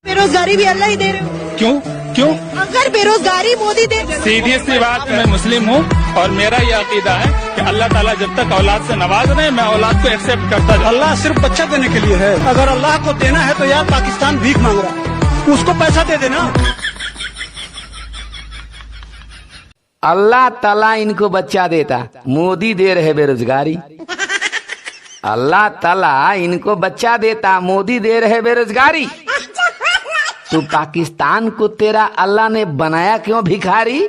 बेरोजगारी भी अल्लाह ही दे रहे हो। क्यों क्यों? अगर बेरोजगारी मोदी दे, सीधी सी बात, मैं मुस्लिम हूँ और मेरा ये अकीदा है कि अल्लाह ताला जब तक औलाद से नवाज रहे, मैं औलाद को एक्सेप्ट करता हूँ। अल्लाह सिर्फ बच्चा देने के लिए है। अगर अल्लाह को देना है तो यार पाकिस्तान भीख मांग रहा है, उसको पैसा दे देना। अल्लाह ताला इनको बच्चा देता, मोदी दे रहे बेरोजगारी। अल्लाह ताला इनको बच्चा देता, मोदी दे रहे बेरोजगारी। तो पाकिस्तान को तेरा अल्लाह ने बनाया क्यों भिखारी?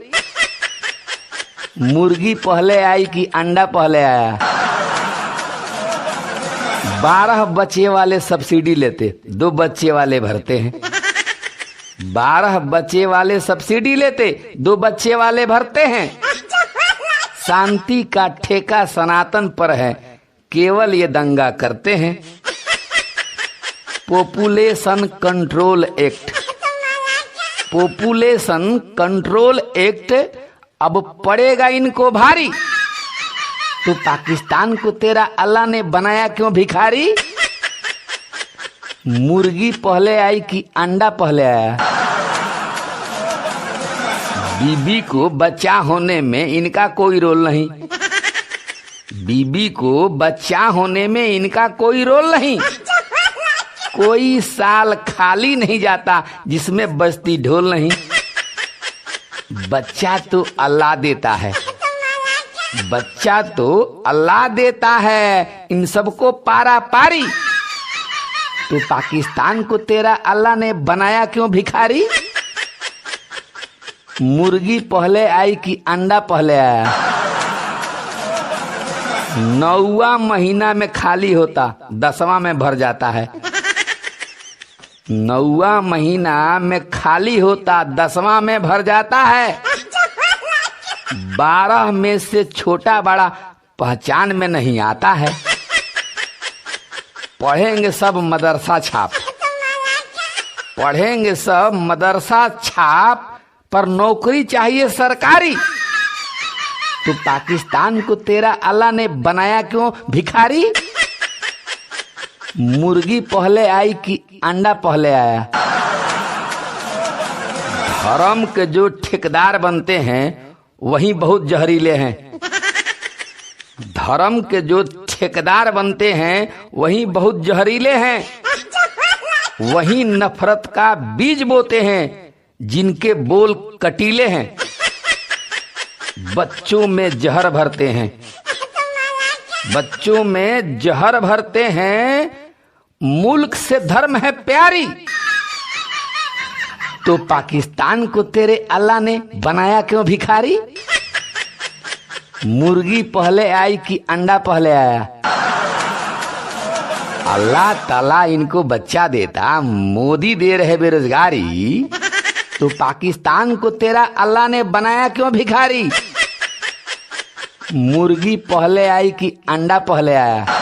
मुर्गी पहले आई कि अंडा पहले आया? 12 बच्चे वाले सब्सिडी लेते, 2 बच्चे वाले भरते हैं। 12 बच्चे वाले सब्सिडी लेते, 2 बच्चे वाले भरते हैं। शांति का ठेका सनातन पर है, केवल ये दंगा करते हैं। Population control act, population control act अब पड़ेगा इनको भारी। तो पाकिस्तान को तेरा अल्लाह ने बनाया क्यों भिखारी? मुर्गी पहले आई कि अंडा पहले आया? बीबी को बच्चा होने में इनका कोई रोल नहीं। बीबी को बच्चा होने में इनका कोई रोल नहीं। कोई साल खाली नहीं जाता जिसमें बजती ढोल नहीं। बच्चा तो अल्लाह देता है, बच्चा तो अल्लाह देता है, इन सबको पारा पारी। तो पाकिस्तान को तेरा अल्लाह ने बनाया क्यों भिखारी? मुर्गी पहले आई कि अंडा पहले आया? 9वां महीना में खाली होता, 10वां में भर जाता है। 9वां महीना में खाली होता, 10वां में भर जाता है। 12 में से छोटा बड़ा पहचान में नहीं आता है। पढ़ेंगे सब मदरसा छाप, पढ़ेंगे सब मदरसा छाप, पर नौकरी चाहिए सरकारी। तो पाकिस्तान को तेरा अल्लाह ने बनाया क्यों भिखारी? मुर्गी पहले आई कि अंडा पहले आया? धर्म के जो ठेकेदार बनते हैं वही बहुत जहरीले हैं। धर्म के जो ठेकेदार बनते हैं वही बहुत जहरीले हैं। वही नफरत का बीज बोते हैं जिनके बोल कटीले हैं। बच्चों में जहर भरते हैं, बच्चों में जहर भरते हैं। मुल्क से धर्म है प्यारी। तो पाकिस्तान को तेरे अल्लाह ने बनाया क्यों भिखारी? मुर्गी पहले आई कि अंडा पहले आया? अल्लाह ताला इनको बच्चा देता, मोदी दे रहे बेरोजगारी। तो पाकिस्तान को तेरा अल्लाह ने बनाया क्यों भिखारी? मुर्गी पहले आई कि अंडा पहले आया?